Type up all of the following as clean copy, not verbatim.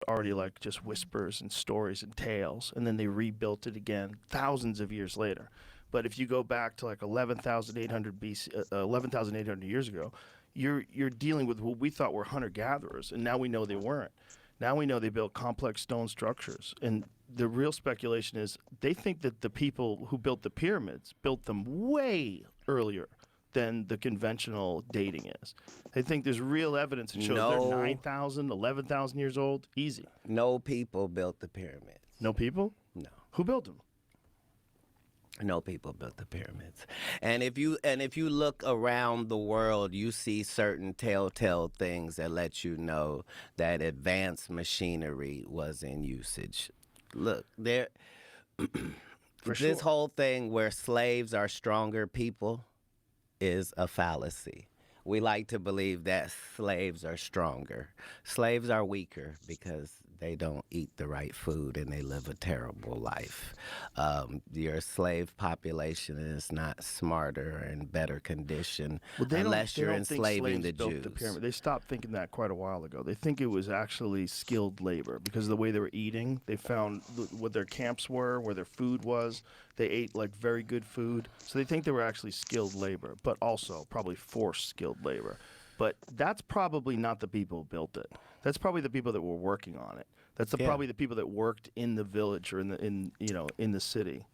already like just whispers and stories and tales, and then they rebuilt it again thousands of years later. But if you go back to like 11,800 BC, 11,800 years ago, you're dealing with what we thought were hunter gatherers, and now we know they weren't. Now we know they built complex stone structures, and the real speculation is they think that the people who built the pyramids built them way earlier than the conventional dating is. They think there's real evidence that shows they're No, 9,000, 11,000 years old. Easy. no people built the pyramids. No people? No. Who built them? No people built the pyramids. And if you look around the world, you see certain telltale things that let you know that advanced machinery was in usage. Look, there For this sure. whole thing where slaves are stronger people is a fallacy. We like to believe that slaves are stronger. Slaves are weaker because they don't eat the right food and they live a terrible life. Your slave population is not smarter and better condition Well, unless they you're don't think enslaving slaves the built Jews. the pyramid. They stopped thinking that quite a while ago. They think it was actually skilled labor because of the way they were eating. They found what their camps were, where their food was. They ate like very good food. So they think they were actually skilled labor, but also probably forced skilled labor. But that's probably not the people who built it. That's probably the people that were working on it. That's Yeah. probably the people that worked in the village or in the city.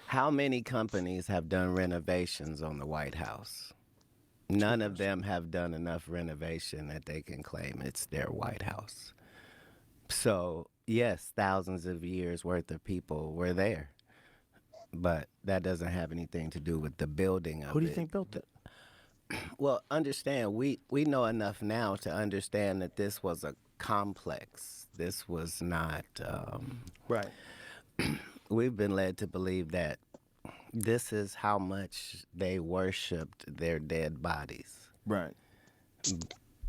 How many companies have done renovations on the White House? None of them have done enough renovation that they can claim it's their White House. So, yes, thousands of years worth of people were there. But that doesn't have anything to do with the building of it. Who do you think built it? Well, understand, we know enough now to understand that this was a complex. This was not, Right. we've been led to believe that this is how much they worshiped their dead bodies. Right.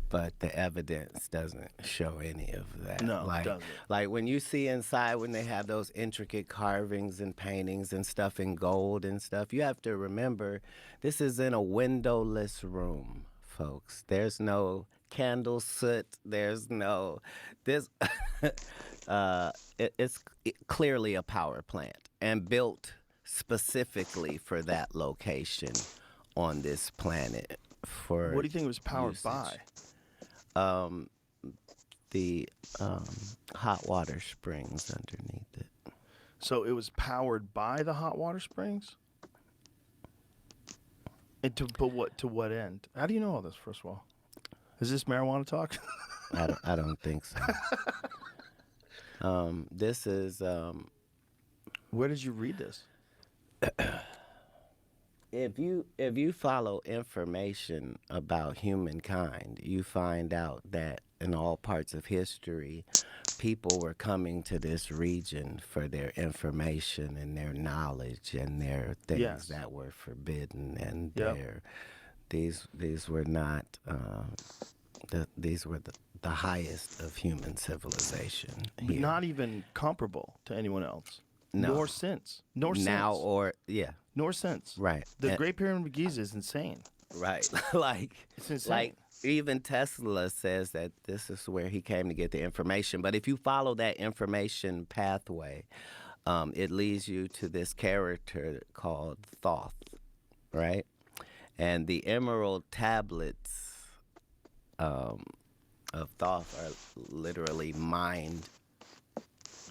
But the evidence doesn't show any of that. No, it doesn't. Like when you see inside when they have those intricate carvings and paintings and stuff in gold and stuff, you have to remember this is in a windowless room, folks. There's no candle soot. There's no this. It's clearly a power plant and built specifically for that location on this planet. For What do you think it was powered usage. by? The hot water springs underneath it. So it was powered by the hot water springs? And to what end? How do you know all this, first of all? Is this marijuana talk? I don't think so. This is Where did you read this? if you follow information about humankind, you find out that in all parts of history, people were coming to this region for their information and their knowledge and their things Yes. that were forbidden, and Yep. these were not these were the highest of human civilization here. Not even comparable to anyone else. No. Nor since. Nor now since. or yeah, Nor since. right. The And- Great Pyramid of Giza is insane. right. like It's insane. like even Tesla says that this is where he came to get the information. But if you follow that information pathway, it leads you to this character called Thoth, right? And the emerald tablets of Thoth are literally mind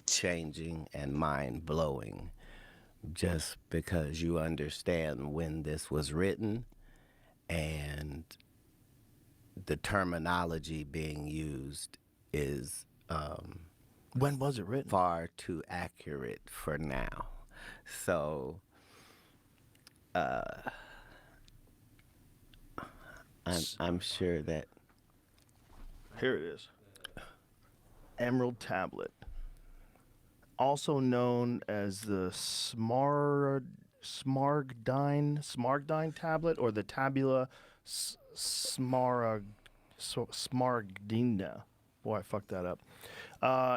changing and mind blowing, just because you understand when this was written and the terminology being used is When was it written? far too accurate for now. So I'm sure that Here it is. Emerald Tablet. Also known as the Smaragdine tablet or the Tabula Smaragdina. Boy, I fucked that up.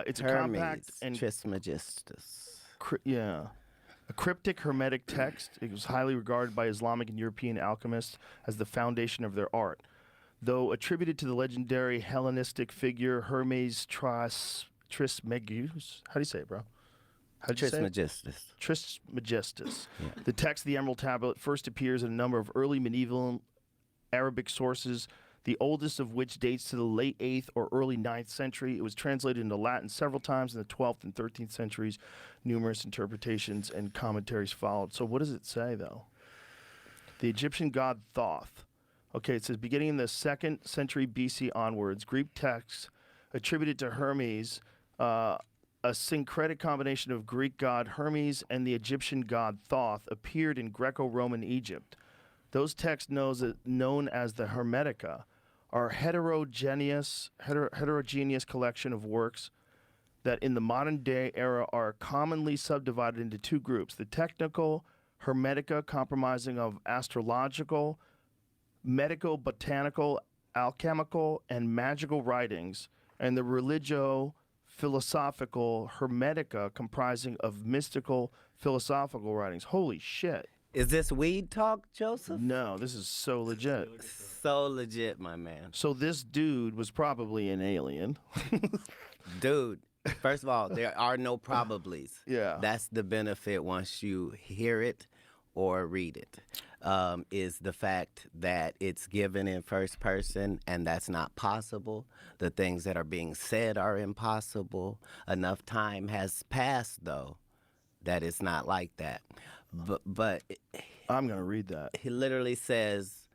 It's a compact Hermes and Trismegistus. a cryptic hermetic text. It was highly regarded by Islamic and European alchemists as the foundation of their art. Though attributed to the legendary Hellenistic figure Hermes Trismegistus. How do you say it, bro? How'd you say it? Trismegistus. Trismegistus. Yeah. The text of the Emerald Tablet first appears in a number of early medieval Arabic sources, the oldest of which dates to the late 8th or early 9th century. It was translated into Latin several times in the 12th and 13th centuries. Numerous interpretations and commentaries followed. So what does it say, though? The Egyptian god Thoth. Okay, it says beginning in the 2nd century BC onwards, Greek texts attributed to Hermes, a syncretic combination of Greek god Hermes and the Egyptian god Thoth, appeared in Greco-Roman Egypt. Those texts known as the Hermetica are heterogeneous collection of works that in the modern day era are commonly subdivided into two groups. The technical Hermetica, comprising of astrological, medico-botanical, alchemical, and magical writings, and the religio-philosophical Hermetica, comprising of mystical, philosophical writings. Holy shit. Is this weed talk, Joseph? No, this is so legit. So legit, my man. So this dude was probably an alien. Dude, first of all, there are no probablys. Yeah. That's the benefit once you hear it or read it, is the fact that it's given in first person, and that's not possible. The things that are being said are impossible. Enough time has passed, though, that it's not like that. But I'm going to read that. he literally says,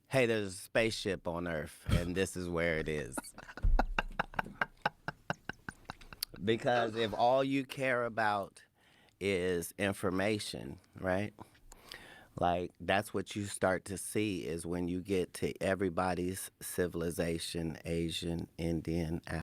hey, there's a spaceship on Earth, and this is where it is. Because if all you care about is information, right? Like, that's what you start to see is when you get to everybody's civilization, Asian, Indian,